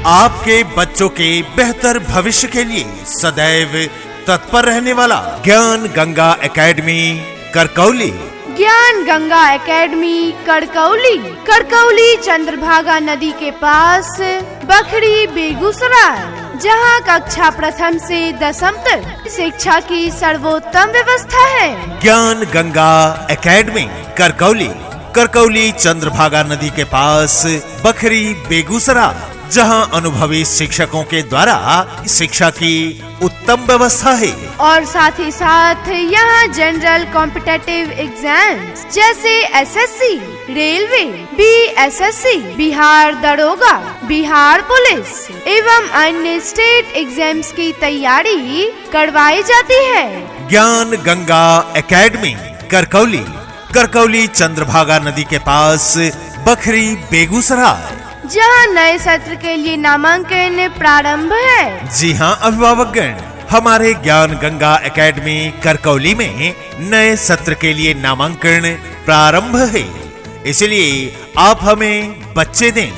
आपके बच्चों के बेहतर भविष्य के लिए सदैव तत्पर रहने वाला ज्ञान गंगा एकेडमी करकौली। ज्ञान गंगा एकेडमी करकौली, करकौली चंद्रभागा नदी के पास बखरी बेगूसराय, जहां कक्षा प्रथम से 10वीं तक शिक्षा की सर्वोत्तम व्यवस्था है। ज्ञान गंगा एकेडमी करकौली, करकौली चंद्रभागा नदी के पास बखरी बेगूसराय, जहां अनुभवी शिक्षकों के द्वारा शिक्षा की उत्तम व्यवस्था है और साथ ही साथ यहाँ जनरल कॉम्पिटिटिव एग्जाम्स जैसे एसएससी, रेलवे, बीएसएससी, बिहार दरोगा, बिहार पुलिस एवं अन्य स्टेट एग्जाम्स की तैयारी करवाई जाती है। ज्ञान गंगा एकेडमी करकौली, करकौली चंद्रभागा नदी के पास बखरी बेगूसराय, जहां नए सत्र के लिए नामांकन प्रारंभ है। जी हां अभिभावकगण, हमारे ज्ञान गंगा एकेडमी करकौली में नए सत्र के लिए नामांकन प्रारंभ है, इसलिए आप हमें बच्चे दें,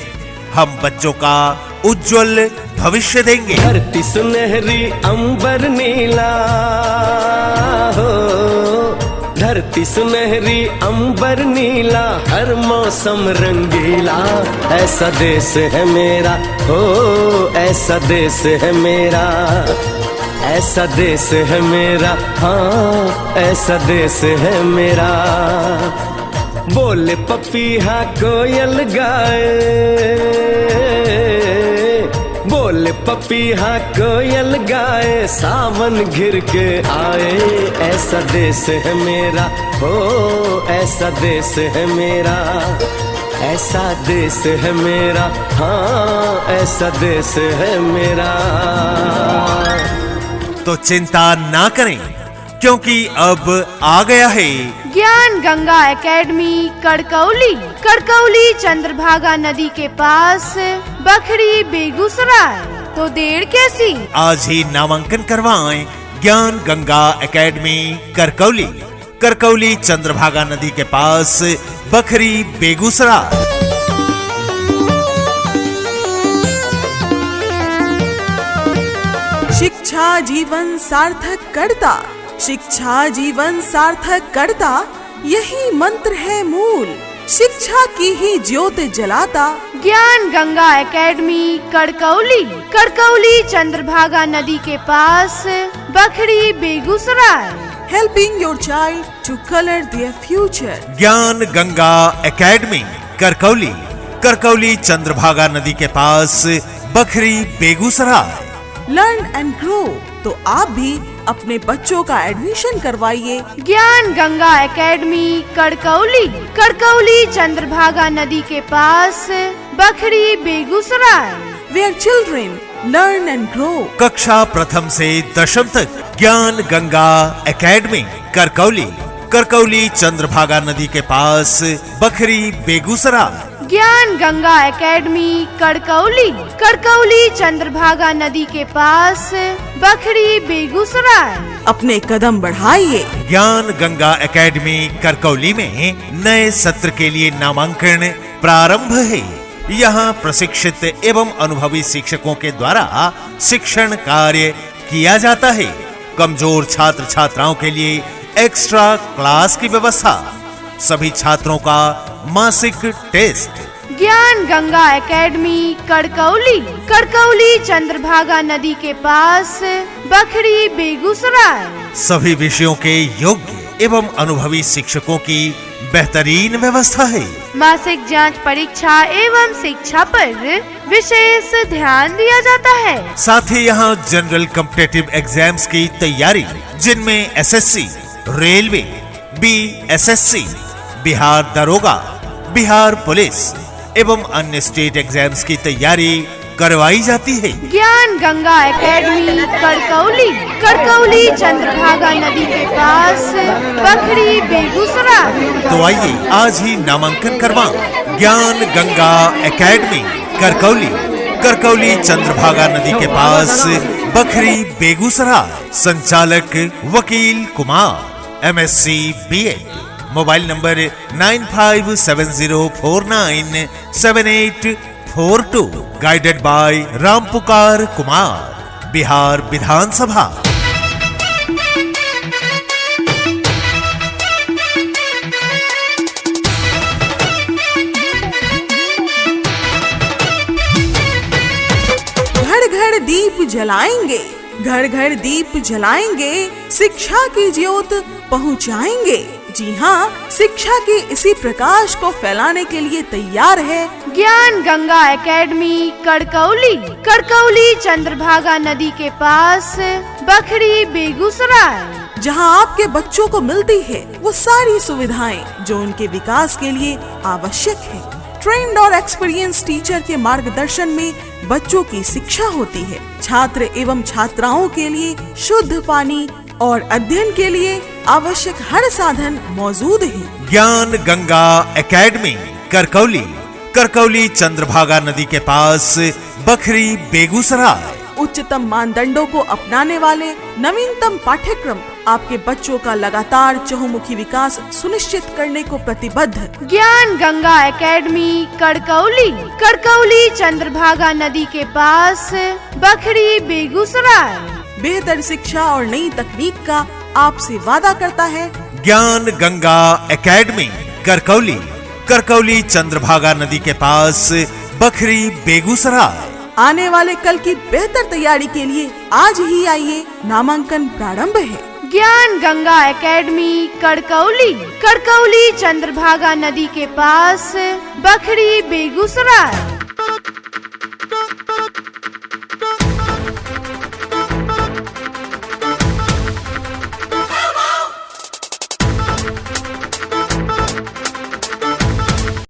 हम बच्चों का उज्जवल भविष्य देंगे। धरती सुनहरी अंबर नीला हो, धरती सुनहरी अंबर नीला, हर मौसम रंगीला, ऐसा देश है मेरा हो, ऐसा देश है मेरा, ऐसा देश है मेरा, हाँ ऐसा देश है मेरा। बोले पपीहा कोयल गाए, बोले पपीहा कोयल गाए, सावन घिर के आए, ऐसा देश है मेरा हो, ऐसा देश है मेरा, ऐसा देश है मेरा, हाँ ऐसा देश है मेरा। तो चिंता ना करें, क्योंकि अब आ गया है ज्ञान गंगा एकेडमी करकौली, करकौली चंद्रभागा नदी के पास बखरी बेगूसराय। तो देर कैसी, आज ही नामांकन करवाएं ज्ञान गंगा एकेडमी करकौली, करकौली चंद्रभागा नदी के पास बखरी बेगूसराय। शिक्षा जीवन सार्थक करता, शिक्षा जीवन सार्थक करता, यही मंत्र है मूल, शिक्षा की ही ज्योत जलाता। ज्ञान गंगा एकेडमी करकौली, करकौली चंद्रभागा नदी के पास Bakhri Begusarai, helping your child to colour their future. Gyan Ganga academy Karkauli, Karkauli Chandrabhaga नदी के पास Bakhri Begusarai. Learn and grow, तो आप भी अपने बच्चों का एडमिशन करवाइए ज्ञान गंगा एकेडमी करकौली, करकौली चंद्रभागा नदी के पास Bakhri Begusarai, where children learn and grow. कक्षा प्रथम से 10वीं तक ज्ञान गंगा एकेडमी करकौली, करकौली चंद्रभागा नदी के पास बखरी बेगूसराय। ज्ञान गंगा एकेडमी करकौली, करकौली चंद्रभागा नदी के पास बखरी बेगूसराय। अपने कदम बढ़ाइए। ज्ञान गंगा एकेडमी करकौली में नए सत्र के लिए नामांकन प्रारंभ है। यहाँ प्रशिक्षित एवं अनुभवी शिक्षकों के द्वारा शिक्षण कार्य किया जाता है। कमजोर छात्र छात्राओं के लिए एक्स्ट्रा क्लास की व्यवस्था, सभी छात्रों का मासिक टेस्ट। ज्ञान गंगा एकेडमी करकौली, करकौली चंद्रभागा नदी के पास बखरी बेगूसराय। सभी विषयों के योग्य एवं अनुभवी शिक्षकों की बेहतरीन व्यवस्था है। मासिक जांच परीक्षा एवं शिक्षा पर विशेष ध्यान दिया जाता है। साथ ही यहाँ जनरल कॉम्पिटिटिव एग्जाम्स की तैयारी, जिनमें एसएससी, रेलवे, बीएसएससी, बिहार दरोगा, बिहार पुलिस एवं अन्य स्टेट एग्जाम्स की तैयारी करवाई जाती है। ज्ञान गंगा एकेडमी करकौली, करकौली चंद्रभागा नदी के पास बखरी बेगूसराय। तो आइए आज ही नामांकन करवाएं ज्ञान गंगा एकेडमी करकौली, करकौली चंद्रभागा नदी के पास बखरी बेगूसराय। संचालक Vakil Kumar, MSc BA। Mobile number 95704978 642 guided by Rampukar Kumar, Bihar Vidhan Sabha. घर घर दीप जलाएंगे, घर घर दीप जलाएंगे, शिक्षा की ज्योत पहुंचाएंगे। जी हाँ, शिक्षा के इसी प्रकाश को फैलाने के लिए तैयार है ज्ञान गंगा एकेडमी कड़कौली। कड़कौली चंद्रभागा नदी के पास, बखरी, बेगूसराय। जहाँ आपके बच्चों को मिलती है वो सारी सुविधाएं जो उनके विकास के लिए आवश्यक है। ट्रेंड और एक्सपीरियंस टीचर के मार्गदर्शन में बच्चों की शिक्षा होती है। छात्र एवं छात्राओं के लिए शुद्ध पानी और अध्ययन के लिए आवश्यक हर साधन मौजूद है। ज्ञान गंगा एकेडमी करकौली, करकौली चंद्रभागा नदी के पास, बखरी, बेगूसराय। उच्चतम मानदंडों को अपनाने वाले नवीनतम पाठ्यक्रम आपके बच्चों का लगातार चहुमुखी विकास सुनिश्चित करने को प्रतिबद्ध। ज्ञान गंगा एकेडमी कड़कौली, कड़कौली चंद्रभागा नदी के पास, बखरी, बेगूसराय। बेहतर शिक्षा और नई तकनीक का आपसे वादा करता है ज्ञान गंगा एकेडमी करकौली, करकौली चंद्रभागा नदी के पास, बखरी, बेगूसराय। आने वाले कल की बेहतर तैयारी के लिए आज ही आइए, नामांकन प्रारंभ है। ज्ञान गंगा एकेडमी कड़कौली, कड़कौली चंद्रभागा नदी के पास, बखरी, बेगूसराय।